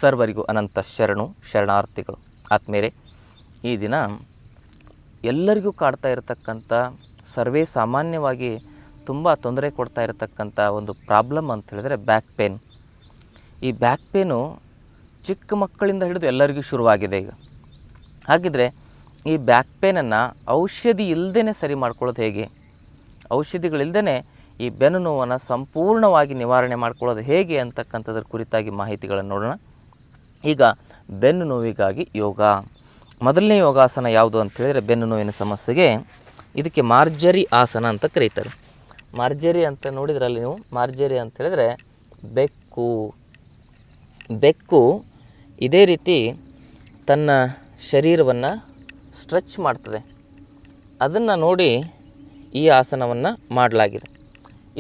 ಸರ್ವರಿಗೂ ಅನಂತ ಶರಣಾರ್ಥಿಗಳು. ಆತ್ಮೇಲೆ ಈ ದಿನ ಎಲ್ಲರಿಗೂ ಕಾಡ್ತಾ ಇರತಕ್ಕಂಥ ಸರ್ವೇ ಸಾಮಾನ್ಯವಾಗಿ ತುಂಬ ತೊಂದರೆ ಕೊಡ್ತಾ ಇರತಕ್ಕಂಥ ಒಂದು ಪ್ರಾಬ್ಲಮ್ ಅಂತ ಹೇಳಿದ್ರೆ ಬ್ಯಾಕ್ ಪೇನ್. ಈ ಬ್ಯಾಕ್ ಪೇನು ಚಿಕ್ಕ ಮಕ್ಕಳಿಂದ ಹಿಡಿದು ಎಲ್ಲರಿಗೂ ಶುರುವಾಗಿದೆ ಈಗ. ಹಾಗಿದ್ರೆ ಈ ಬ್ಯಾಕ್ ಪೇನನ್ನು ಔಷಧಿ ಇಲ್ಲದೇ ಸರಿ ಮಾಡ್ಕೊಳ್ಳೋದು ಹೇಗೆ, ಔಷಧಿಗಳಿಲ್ಲದೇ ಈ ಬೆನ್ನು ನೋವನ್ನು ಸಂಪೂರ್ಣವಾಗಿ ನಿವಾರಣೆ ಮಾಡ್ಕೊಳ್ಳೋದು ಹೇಗೆ ಅಂತಕ್ಕಂಥದ್ರ ಕುರಿತಾಗಿ ಮಾಹಿತಿಗಳನ್ನು ನೋಡೋಣ. ಈಗ ಬೆನ್ನು ನೋವಿಗಾಗಿ ಯೋಗ. ಮೊದಲನೇ ಯೋಗಾಸನ ಯಾವುದು ಅಂತ ಹೇಳಿದರೆ ಬೆನ್ನು ನೋವಿನ ಸಮಸ್ಯೆಗೆ ಇದಕ್ಕೆ ಮಾರ್ಜರಿ ಆಸನ ಅಂತ ಕರೀತಾರೆ. ಮಾರ್ಜರಿ ಅಂತ ನೋಡಿದ್ರಲ್ಲಿ ನೀವು, ಮಾರ್ಜರಿ ಅಂತ ಹೇಳಿದರೆ ಬೆಕ್ಕು ಇದೇ ರೀತಿ ತನ್ನ ಶರೀರವನ್ನು ಸ್ಟ್ರೆಚ್ ಮಾಡ್ತದೆ. ಅದನ್ನು ನೋಡಿ ಈ ಆಸನವನ್ನು ಮಾಡಲಾಗಿದೆ.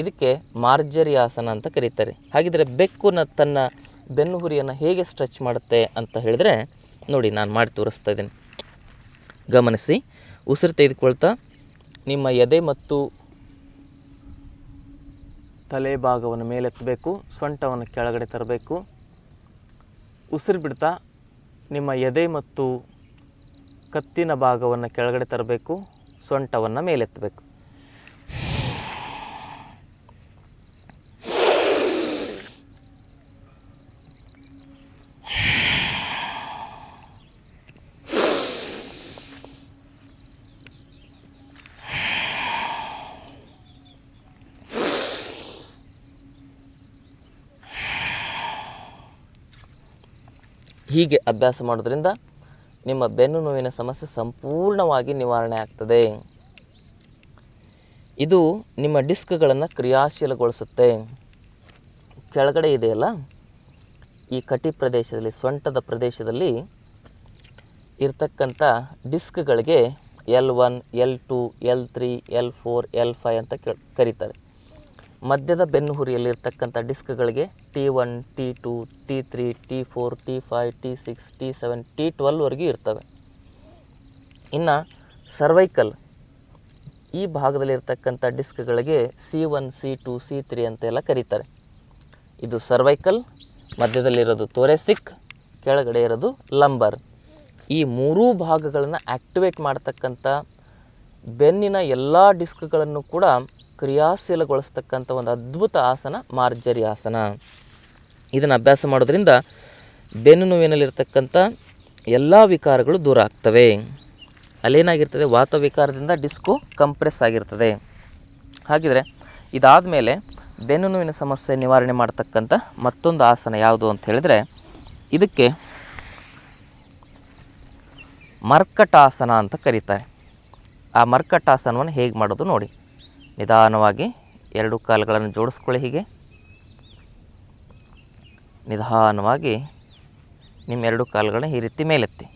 ಇದಕ್ಕೆ ಮಾರ್ಜರಿ ಆಸನ ಅಂತ ಕರೀತಾರೆ. ಹಾಗಿದ್ರೆ ಬೆಕ್ಕು ತನ್ನ ಬೆನ್ನು ಹುರಿಯನ್ನು ಹೇಗೆ ಸ್ಟ್ರೆಚ್ ಮಾಡುತ್ತೆ ಅಂತ ಹೇಳಿದ್ರೆ ನೋಡಿ, ನಾನು ಮಾಡಿ ತೋರಿಸ್ತಾ ಇದ್ದೀನಿ. ಗಮನಿಸಿ. ಉಸಿರು ತೆಗೆದುಕೊಳ್ತಾ ನಿಮ್ಮ ಎದೆ ಮತ್ತು ತಲೆ ಭಾಗವನ್ನು ಮೇಲೆತ್ತಬೇಕು, ಸೊಂಟವನ್ನು ಕೆಳಗಡೆ ತರಬೇಕು. ಉಸಿರು ಬಿಡ್ತಾ ನಿಮ್ಮ ಎದೆ ಮತ್ತು ಕತ್ತಿನ ಭಾಗವನ್ನು ಕೆಳಗಡೆ ತರಬೇಕು, ಸೊಂಟವನ್ನು ಮೇಲೆತ್ತಬೇಕು. ಹೀಗೆ ಅಭ್ಯಾಸ ಮಾಡೋದ್ರಿಂದ ನಿಮ್ಮ ಬೆನ್ನು ನೋವಿನ ಸಮಸ್ಯೆ ಸಂಪೂರ್ಣವಾಗಿ ನಿವಾರಣೆ ಆಗ್ತದೆ. ಇದು ನಿಮ್ಮ ಡಿಸ್ಕ್ಗಳನ್ನು ಕ್ರಿಯಾಶೀಲಗೊಳಿಸುತ್ತೆ. ಕೆಳಗಡೆ ಇದೆಯಲ್ಲ, ಈ ಕಟಿ ಪ್ರದೇಶದಲ್ಲಿ, ಸೊಂಟದ ಪ್ರದೇಶದಲ್ಲಿ ಇರ್ತಕ್ಕಂಥ ಡಿಸ್ಕ್ಗಳಿಗೆ L1, L2, L3, L4, L5 ಅಂತ ಕರೀತಾರೆ. ಮಧ್ಯದ ಬೆನ್ನು ಹುರಿಯಲ್ಲಿರ್ತಕ್ಕಂಥ ಡಿಸ್ಕ್ಗಳಿಗೆ T1, T2, T3, T4, T5, T6, T7, T12ವರೆಗೂ ಇರ್ತವೆ. ಇನ್ನು ಸರ್ವೈಕಲ್ ಈ ಭಾಗದಲ್ಲಿರ್ತಕ್ಕಂಥ ಡಿಸ್ಕ್ಗಳಿಗೆ C1, C2, C3 ಅಂತೆಲ್ಲ ಕರೀತಾರೆ. ಇದು ಸರ್ವೈಕಲ್, ಮಧ್ಯದಲ್ಲಿರೋದು ಥೋರೆಸಿಕ್, ಕೆಳಗಡೆ ಇರೋದು ಲಂಬರ್. ಈ ಮೂರೂ ಭಾಗಗಳನ್ನು ಆ್ಯಕ್ಟಿವೇಟ್ ಮಾಡ್ತಕ್ಕಂಥ ಬೆನ್ನಿನ ಎಲ್ಲ ಡಿಸ್ಕ್ಗಳನ್ನು ಕೂಡ ಕ್ರಿಯಾಶೀಲಗೊಳಿಸ್ತಕ್ಕಂಥ ಒಂದು ಅದ್ಭುತ ಆಸನ ಮಾರ್ಜರಿ ಆಸನ. ಇದನ್ನು ಅಭ್ಯಾಸ ಮಾಡೋದ್ರಿಂದ ಬೆನ್ನು ನೋವಿನಲ್ಲಿರ್ತಕ್ಕಂಥ ಎಲ್ಲ ವಿಕಾರಗಳು ದೂರ ಆಗ್ತವೆ. ಅಲ್ಲೇನಾಗಿರ್ತದೆ, ವಾತ ವಿಕಾರದಿಂದ ಡಿಸ್ಕು ಕಂಪ್ರೆಸ್ ಆಗಿರ್ತದೆ. ಹಾಗಿದ್ರೆ ಇದಾದ ಮೇಲೆ ಬೆನ್ನು ನೋವಿನ ಸಮಸ್ಯೆ ನಿವಾರಣೆ ಮಾಡ್ತಕ್ಕಂಥ ಮತ್ತೊಂದು ಆಸನ ಯಾವುದು ಅಂತ ಹೇಳಿದರೆ ಇದಕ್ಕೆ ಮರ್ಕಟಾಸನ ಅಂತ ಕರೀತಾರೆ. ಆ ಮರ್ಕಟಾಸನವನ್ನು ಹೇಗೆ ಮಾಡೋದು ನೋಡಿ. ನಿಧಾನವಾಗಿ ಎರಡು ಕಾಲುಗಳನ್ನು ಜೋಡಿಸ್ಕೊಳ್ಳಿ. ಹೀಗೆ ನಿಧಾನವಾಗಿ ನಿಮ್ಮ ಎರಡು ಕಾಲುಗಳನ್ನ ಈ ರೀತಿ ಮೇಲೆತ್ತಿ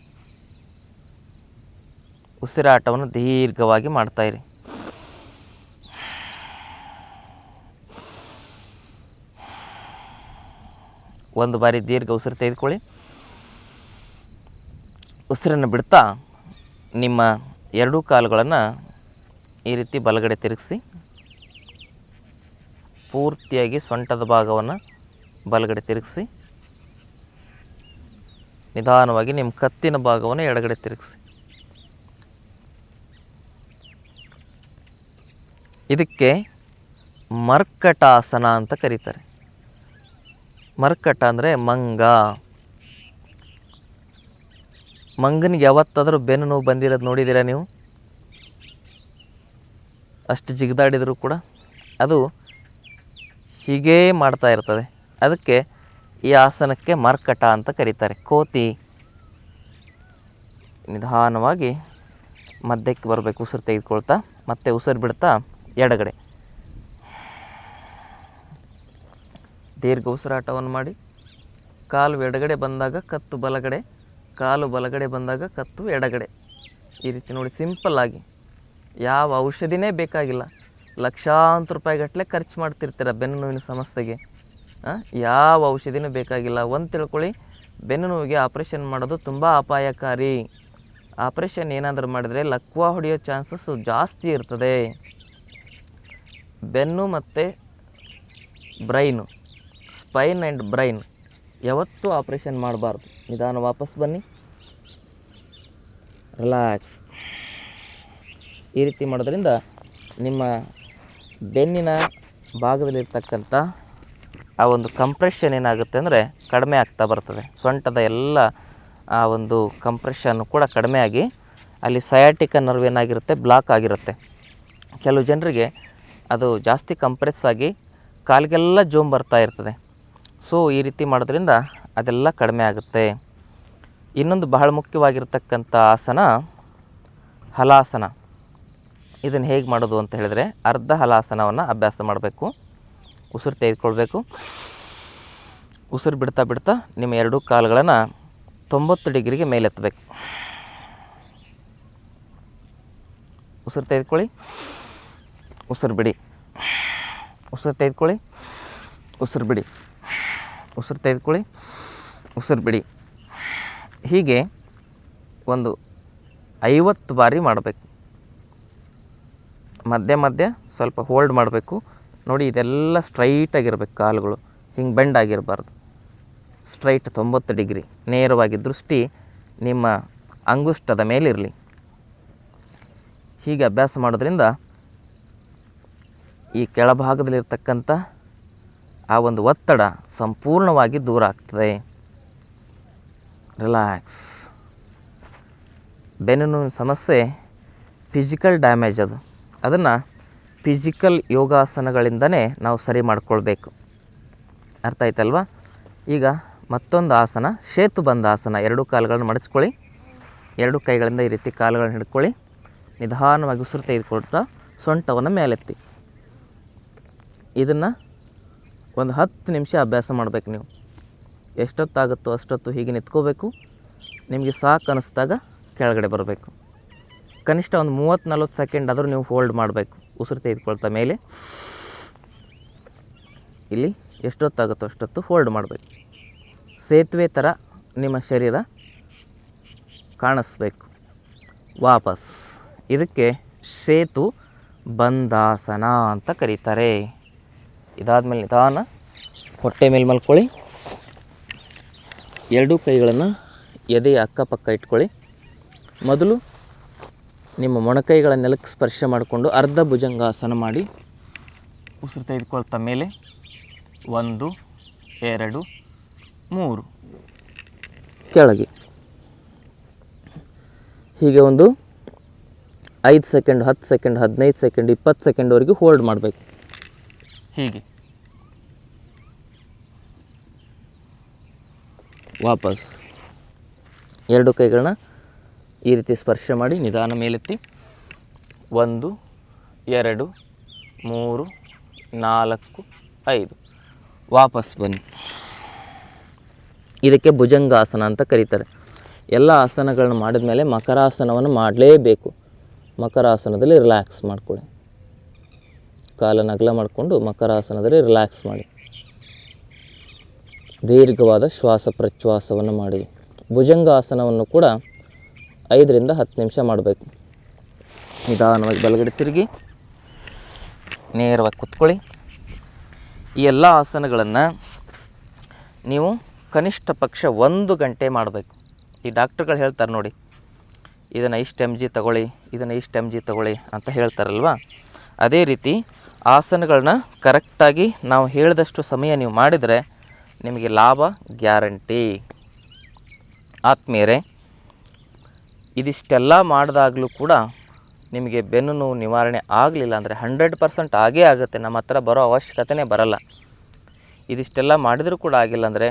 ಉಸಿರಾಟವನ್ನು ದೀರ್ಘವಾಗಿ ಮಾಡ್ತಾಯಿರಿ. ಒಂದು ಬಾರಿ ದೀರ್ಘ ಉಸಿರು ತೆಗೆದುಕೊಳ್ಳಿ. ಉಸಿರನ್ನು ಬಿಡ್ತಾ ನಿಮ್ಮ ಎರಡೂ ಕಾಲುಗಳನ್ನು ಈ ರೀತಿ ಬಲಗಡೆ ತಿರುಗಿಸಿ ಪೂರ್ತಿಯಾಗಿ ಸೊಂಟದ ಭಾಗವನ್ನು ಬಲಗಡೆ ತಿರುಗಿಸಿ ನಿಧಾನವಾಗಿ ನಿಮ್ಮ ಕತ್ತಿನ ಭಾಗವನ್ನು ಎಡಗಡೆ ತಿರುಗಿಸಿ. ಇದಕ್ಕೆ ಮರ್ಕಟಾಸನ ಅಂತ ಕರೀತಾರೆ. ಮರ್ಕಟ ಅಂದರೆ ಮಂಗ. ಮಂಗನಿಗೆ ಯಾವತ್ತಾದರೂ ಬೆನ್ನು ನೋವು ಬಂದಿರೋದು ನೋಡಿದ್ದೀರಾ ನೀವು? ಅಷ್ಟು ಜಿಗಿದಾಡಿದರೂ ಕೂಡ ಅದು ಹೀಗೇ ಮಾಡ್ತಾ ಇರ್ತದೆ. ಅದಕ್ಕೆ ಈ ಆಸನಕ್ಕೆ ಮರ್ಕಟ ಅಂತ ಕರೀತಾರೆ. ಕೋತಿ. ನಿಧಾನವಾಗಿ ಮಧ್ಯಕ್ಕೆ ಬರಬೇಕು. ಉಸಿರು ತೆಗೆದುಕೊಳ್ತಾ ಮತ್ತೆ ಉಸಿರು ಬಿಡ್ತಾ ಎಡಗಡೆ ದೀರ್ಘ ಉಸಿರಾಟವನ್ನು ಮಾಡಿ. ಕಾಲು ಎಡಗಡೆ ಬಂದಾಗ ಕತ್ತು ಬಲಗಡೆ, ಕಾಲು ಬಲಗಡೆ ಬಂದಾಗ ಕತ್ತು ಎಡಗಡೆ. ಈ ರೀತಿ ನೋಡಿ, ಸಿಂಪಲ್ಲಾಗಿ. ಯಾವ ಔಷಧಿನೇ ಬೇಕಾಗಿಲ್ಲ. ಲಕ್ಷಾಂತರ ರೂಪಾಯಿಗಟ್ಟಲೆ ಖರ್ಚು ಮಾಡ್ತಿರ್ತೀರ ಬೆನ್ನು ನೋವಿನ ಸಮಸ್ಯೆಗೆ. ಯಾವ ಔಷಧಿನೂ ಬೇಕಾಗಿಲ್ಲ. ಒಂದು ತಿಳ್ಕೊಳ್ಳಿ, ಬೆನ್ನು ನೋವಿಗೆ ಆಪ್ರೇಷನ್ ಮಾಡೋದು ತುಂಬ ಅಪಾಯಕಾರಿ. ಆಪ್ರೇಷನ್ ಏನಾದರೂ ಮಾಡಿದರೆ ಲಕ್ವಾ ಹೊಡೆಯೋ ಚಾನ್ಸಸ್ಸು ಜಾಸ್ತಿ ಇರ್ತದೆ. ಬೆನ್ನು ಮತ್ತು ಬ್ರೈನು, ಸ್ಪೈನ್ ಆ್ಯಂಡ್ ಬ್ರೈನ್ ಯಾವತ್ತೂ ಆಪ್ರೇಷನ್ ಮಾಡಬಾರ್ದು. ನಿಧಾನ ವಾಪಸ್ ಬನ್ನಿ, ರಿಲ್ಯಾಕ್ಸ್. ಈ ರೀತಿ ಮಾಡೋದ್ರಿಂದ ನಿಮ್ಮ ಬೆನ್ನಿನ ಭಾಗದಲ್ಲಿರ್ತಕ್ಕಂಥ ಆ ಒಂದು ಕಂಪ್ರೆಷನ್ ಏನಾಗುತ್ತೆ ಅಂದರೆ ಕಡಿಮೆ ಆಗ್ತಾ ಬರ್ತದೆ. ಸೊಂಟದ ಎಲ್ಲ ಆ ಒಂದು ಕಂಪ್ರೆಷನ್ನು ಕೂಡ ಕಡಿಮೆ ಆಗಿ ಅಲ್ಲಿ ಸಯಾಟಿಕ ನರ್ವ್ ಏನಾಗಿರುತ್ತೆ ಬ್ಲಾಕ್ ಆಗಿರುತ್ತೆ. ಕೆಲವು ಜನರಿಗೆ ಅದು ಜಾಸ್ತಿ ಕಂಪ್ರೆಸ್ ಆಗಿ ಕಾಲಿಗೆಲ್ಲ ಜೋಮ್ ಬರ್ತಾ ಇರ್ತದೆ. ಸೊ ಈ ರೀತಿ ಮಾಡೋದ್ರಿಂದ ಅದೆಲ್ಲ ಕಡಿಮೆ ಆಗುತ್ತೆ. ಇನ್ನೊಂದು ಬಹಳ ಮುಖ್ಯವಾಗಿರ್ತಕ್ಕಂಥ ಆಸನ ಹಲಾಸನ. ಇದನ್ನು ಹೇಗೆ ಮಾಡೋದು ಅಂತ ಹೇಳಿದರೆ ಅರ್ಧ ಹಲಾಸನವನ್ನು ಅಭ್ಯಾಸ ಮಾಡಬೇಕು. ಉಸಿರು ತೆಗೆದುಕೊಳ್ಬೇಕು. ಉಸಿರು ಬಿಡ್ತಾ ಬಿಡ್ತಾ ನಿಮ್ಮ ಎರಡೂ ಕಾಲುಗಳನ್ನು 90 ಡಿಗ್ರಿಗೆ ಮೇಲೆತ್ತಬೇಕು. ಉಸಿರು ತೆಗೆದುಕೊಳ್ಳಿ, ಉಸಿರು ಬಿಡಿ, ಉಸಿರು ತೆಗೆದುಕೊಳ್ಳಿ, ಉಸಿರು ಬಿಡಿ, ಉಸಿರು ತೆಗೆದುಕೊಳ್ಳಿ, ಉಸಿರು ಬಿಡಿ. ಹೀಗೆ ಒಂದು 50 ಬಾರಿ ಮಾಡಬೇಕು. ಮಧ್ಯೆ ಮಧ್ಯೆ ಸ್ವಲ್ಪ ಹೋಲ್ಡ್ ಮಾಡಬೇಕು. ನೋಡಿ, ಇದೆಲ್ಲ ಸ್ಟ್ರೈಟಾಗಿರ್ಬೇಕು. ಕಾಲುಗಳು ಹಿಂಗೆ ಬೆಂಡ್ ಆಗಿರಬಾರ್ದು. ಸ್ಟ್ರೈಟ್ 90 ಡಿಗ್ರಿ ನೇರವಾಗಿ ದೃಷ್ಟಿ ನಿಮ್ಮ ಅಂಗುಷ್ಟದ ಮೇಲಿರಲಿ. ಹೀಗೆ ಅಭ್ಯಾಸ ಮಾಡೋದ್ರಿಂದ ಈ ಕೆಳಭಾಗದಲ್ಲಿರ್ತಕ್ಕಂಥ ಆ ಒಂದು ಒತ್ತಡ ಸಂಪೂರ್ಣವಾಗಿ ದೂರ ಆಗ್ತದೆ. ರಿಲ್ಯಾಕ್ಸ್. ಬೆನ್ನು ನೋವಿನ ಸಮಸ್ಯೆ ಫಿಸಿಕಲ್ ಡ್ಯಾಮೇಜ್ ಅದು. ಅದನ್ನು ಫಿಸಿಕಲ್ ಯೋಗಾಸನಗಳಿಂದನೇ ನಾವು ಸರಿ ಮಾಡ್ಕೊಳ್ಬೇಕು. ಅರ್ಥ ಆಯ್ತಲ್ವಾ? ಈಗ ಮತ್ತೊಂದು ಆಸನ ಸೇತುಬಂಧ ಆಸನ. ಎರಡೂ ಕಾಲುಗಳನ್ನು ಮಡಚ್ಕೊಳ್ಳಿ. ಎರಡು ಕೈಗಳಿಂದ ಈ ರೀತಿ ಕಾಲುಗಳನ್ನು ಹಿಡ್ಕೊಳ್ಳಿ. ನಿಧಾನವಾಗಿ ಉಸಿರು ತೆಗೆದುಕೊಳ್ತಾ ಸೊಂಟವನ್ನು ಮೇಲೆತ್ತಿ. ಇದನ್ನು ಒಂದು 10 ನಿಮಿಷ ಅಭ್ಯಾಸ ಮಾಡಬೇಕು. ನೀವು ಎಷ್ಟೊತ್ತಾಗುತ್ತೋ ಅಷ್ಟೊತ್ತು ಹೀಗೆ ನಿಂತ್ಕೋಬೇಕು. ನಿಮಗೆ ಸಾಕು ಅನ್ನಿಸ್ದಾಗ ಕೆಳಗಡೆ ಬರಬೇಕು. ಕನಿಷ್ಠ ಒಂದು 30-40 ಸೆಕೆಂಡ್ ಆದರೂ ನೀವು ಹೋಲ್ಡ್ ಮಾಡಬೇಕು. ಉಸಿರು ತೆಗೆದುಕೊಳ್ತಾ ಮೇಲೆ ಇಲ್ಲಿ ಎಷ್ಟೊತ್ತಾಗುತ್ತೋ ಅಷ್ಟೊತ್ತು ಹೋಲ್ಡ್ ಮಾಡಬೇಕು. ಸೇತುವೆ ಥರ ನಿಮ್ಮ ಶರೀರ ಕಾಣಿಸ್ಬೇಕು. ವಾಪಸ್. ಇದಕ್ಕೆ ಸೇತು ಬಂಧಾಸನ ಅಂತ ಕರೀತಾರೆ. ಇದಾದಮೇಲೆ ನಿಧಾನ ಹೊಟ್ಟೆ ಮೇಲೆ ಮಲ್ಕೊಳ್ಳಿ. ಎರಡೂ ಕೈಗಳನ್ನು ಎದೆಯ ಅಕ್ಕಪಕ್ಕ ಇಟ್ಕೊಳ್ಳಿ. ಮೊದಲು ನಿಮ್ಮ ಮೊಣಕೈಗಳ ನೆಲಕ್ಕೆ ಸ್ಪರ್ಶ ಮಾಡಿಕೊಂಡು ಅರ್ಧ ಭುಜಂಗಾಸನ ಮಾಡಿ ಉಸಿರು ತೆಗೆದುಕೊಳ್ತಾ ಮೇಲೆ 1 2 3 ಕೆಳಗೆ. ಹೀಗೆ ಒಂದು 5 ಸೆಕೆಂಡ್, 10 ಸೆಕೆಂಡ್, 15 ಸೆಕೆಂಡ್, 20 ಸೆಕೆಂಡ್ವರೆಗೂ ಹೋಲ್ಡ್ ಮಾಡಬೇಕು. ಹೀಗೆ ವಾಪಸ್. ಎರಡು ಕೈಗಳನ್ನ ಈ ರೀತಿ ಸ್ಪರ್ಶ ಮಾಡಿ ನಿಧಾನ ಮೇಲೆತ್ತಿ 1 2 3 4 5 ವಾಪಸ್ ಬನ್ನಿ. ಇದಕ್ಕೆ ಭುಜಂಗಾಸನ ಅಂತ ಕರೀತಾರೆ. ಎಲ್ಲ ಆಸನಗಳನ್ನ ಮಾಡಿದ ಮೇಲೆ ಮಕರಾಸನವನ್ನು ಮಾಡಲೇಬೇಕು. ಮಕರಾಸನದಲ್ಲಿ ರಿಲ್ಯಾಕ್ಸ್ ಮಾಡ್ಕೊಳ್ಳಿ. ಕಾಲನ್ನು ಅಗಲ ಮಾಡಿಕೊಂಡು ಮಕರಾಸನದಲ್ಲಿ ರಿಲ್ಯಾಕ್ಸ್ ಮಾಡಿ. ದೀರ್ಘವಾದ ಶ್ವಾಸ ಪ್ರಶ್ವಾಸವನ್ನು ಮಾಡಿ. ಭುಜಂಗಾಸನವನ್ನು ಕೂಡ 5ರಿಂದ 10 ನಿಮಿಷ ಮಾಡಬೇಕು. ನಿಧಾನವಾಗಿ ಬಲಗಡೆ ತಿರುಗಿ ನೇರವಾಗಿ ಕೂತ್ಕೊಳ್ಳಿ. ಈ ಎಲ್ಲ ಆಸನಗಳನ್ನು ನೀವು ಕನಿಷ್ಠ ಪಕ್ಷ 1 ಗಂಟೆ ಮಾಡಬೇಕು. ಈ ಡಾಕ್ಟ್ರುಗಳು ಹೇಳ್ತಾರೆ ನೋಡಿ, ಇದನ್ನು ಇಷ್ಟು mg ತಗೊಳ್ಳಿ, ಇದನ್ನು ಇಷ್ಟು mg ತಗೊಳ್ಳಿ ಅಂತ ಹೇಳ್ತಾರಲ್ವ. ಅದೇ ರೀತಿ ಆಸನಗಳನ್ನ ಕರೆಕ್ಟಾಗಿ ನಾವು ಹೇಳಿದಷ್ಟು ಸಮಯ ನೀವು ಮಾಡಿದರೆ ನಿಮಗೆ ಲಾಭ ಗ್ಯಾರಂಟಿ. ಆತ್ಮೀಯರೇ, ಇದಿಷ್ಟೆಲ್ಲ ಮಾಡಿದಾಗಲೂ ಕೂಡ ನಿಮಗೆ ಬೆನ್ನು ನೋವು ನಿವಾರಣೆ ಆಗಲಿಲ್ಲ ಅಂದರೆ 100% ಆಗೇ ಆಗುತ್ತೆ. ನಮ್ಮ ಹತ್ರ ಬರೋ ಅವಶ್ಯಕತೆನೇ ಬರಲ್ಲ. ಇದಿಷ್ಟೆಲ್ಲ ಮಾಡಿದರೂ ಕೂಡ ಆಗಿಲ್ಲ ಅಂದರೆ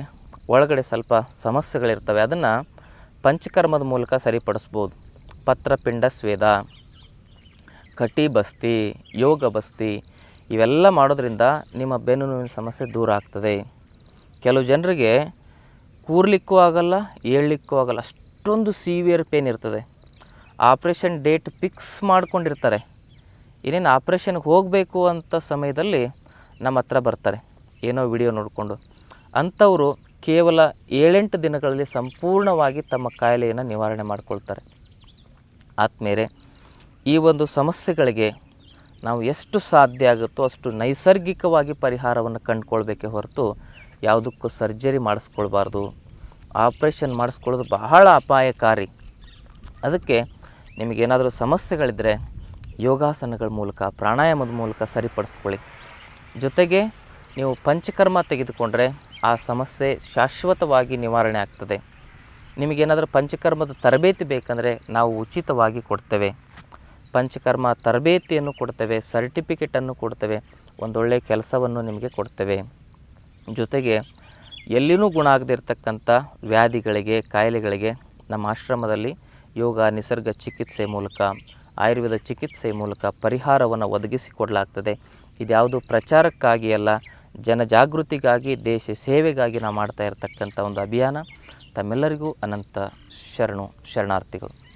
ಒಳಗಡೆ ಸ್ವಲ್ಪ ಸಮಸ್ಯೆಗಳಿರ್ತವೆ. ಅದನ್ನು ಪಂಚಕರ್ಮದ ಮೂಲಕ ಸರಿಪಡಿಸ್ಬೋದು. ಪತ್ರಪಿಂಡ ಸ್ವೇದ, ಕಟಿ ಬಸ್ತಿ, ಯೋಗ ಬಸ್ತಿ ಇವೆಲ್ಲ ಮಾಡೋದ್ರಿಂದ ನಿಮ್ಮ ಬೆನ್ನು ನೋವಿನ ಸಮಸ್ಯೆ ದೂರ ಆಗ್ತದೆ. ಕೆಲವು ಜನರಿಗೆ ಕೂರ್ಲಿಕ್ಕೂ ಆಗಲ್ಲ, ಏಳಲಿಕ್ಕೂ ಆಗಲ್ಲ, ಅಷ್ಟೊಂದು ಸಿವಿಯರ್ ಪೇನ್ ಇರ್ತದೆ. ಆಪ್ರೇಷನ್ ಡೇಟ್ ಫಿಕ್ಸ್ ಮಾಡ್ಕೊಂಡಿರ್ತಾರೆ. ಇನ್ನೇನು ಆಪ್ರೇಷನ್ಗೆ ಹೋಗಬೇಕು ಅಂತ ಸಮಯದಲ್ಲಿ ನಮ್ಮ ಹತ್ರ ಬರ್ತಾರೆ, ಏನೋ ವಿಡಿಯೋ ನೋಡಿಕೊಂಡು. ಅಂಥವರು ಕೇವಲ 7-8 ದಿನಗಳಲ್ಲಿ ಸಂಪೂರ್ಣವಾಗಿ ತಮ್ಮ ಕಾಯಿಲೆಯನ್ನು ನಿವಾರಣೆ ಮಾಡಿಕೊಳ್ತಾರೆ. ಆದ್ಮೇಲೆ ಈ ಒಂದು ಸಮಸ್ಯೆಗಳಿಗೆ ನಾವು ಎಷ್ಟು ಸಾಧ್ಯ ಆಗುತ್ತೋ ಅಷ್ಟು ನೈಸರ್ಗಿಕವಾಗಿ ಪರಿಹಾರವನ್ನು ಕಂಡುಕೊಳ್ಬೇಕೇ ಹೊರತು ಯಾವುದಕ್ಕೂ ಸರ್ಜರಿ ಮಾಡಿಸ್ಕೊಳ್ಬಾರ್ದು. ಆಪ್ರೇಷನ್ ಮಾಡಿಸ್ಕೊಳ್ಳೋದು ಬಹಳ ಅಪಾಯಕಾರಿ. ಅದಕ್ಕೆ ನಿಮಗೇನಾದರೂ ಸಮಸ್ಯೆಗಳಿದ್ದರೆ ಯೋಗಾಸನಗಳ ಮೂಲಕ, ಪ್ರಾಣಾಯಾಮದ ಮೂಲಕ ಸರಿಪಡಿಸ್ಕೊಳ್ಳಿ. ಜೊತೆಗೆ ನೀವು ಪಂಚಕರ್ಮ ತೆಗೆದುಕೊಂಡ್ರೆ ಆ ಸಮಸ್ಯೆ ಶಾಶ್ವತವಾಗಿ ನಿವಾರಣೆ ಆಗ್ತದೆ. ನಿಮಗೇನಾದರೂ ಪಂಚಕರ್ಮದ ತರಬೇತಿ ಬೇಕಂದರೆ ನಾವು ಉಚಿತವಾಗಿ ಕೊಡ್ತೇವೆ. ಪಂಚಕರ್ಮ ತರಬೇತಿಯನ್ನು ಕೊಡ್ತೇವೆ, ಸರ್ಟಿಫಿಕೇಟನ್ನು ಕೊಡ್ತೇವೆ, ಒಂದೊಳ್ಳೆ ಕೆಲಸವನ್ನು ನಿಮಗೆ ಕೊಡ್ತೇವೆ. ಜೊತೆಗೆ ಎಲ್ಲಿನೂ ಗುಣ ಆಗದಿರ್ತಕ್ಕಂಥ ವ್ಯಾಧಿಗಳಿಗೆ, ಕಾಯಿಲೆಗಳಿಗೆ ನಮ್ಮ ಆಶ್ರಮದಲ್ಲಿ ಯೋಗ, ನಿಸರ್ಗ ಚಿಕಿತ್ಸೆ ಮೂಲಕ, ಆಯುರ್ವೇದ ಚಿಕಿತ್ಸೆ ಮೂಲಕ ಪರಿಹಾರವನ್ನು ಒದಗಿಸಿಕೊಡಲಾಗ್ತದೆ. ಇದ್ಯಾವುದು ಪ್ರಚಾರಕ್ಕಾಗಿ ಅಲ್ಲ, ಜನಜಾಗೃತಿಗಾಗಿ, ದೇಶ ಸೇವೆಗಾಗಿ ನಾವು ಮಾಡ್ತಾ ಇರತಕ್ಕಂಥ ಒಂದು ಅಭಿಯಾನ. ತಮ್ಮೆಲ್ಲರಿಗೂ ಅನಂತ ಶರಣಾರ್ಥಿಗಳು.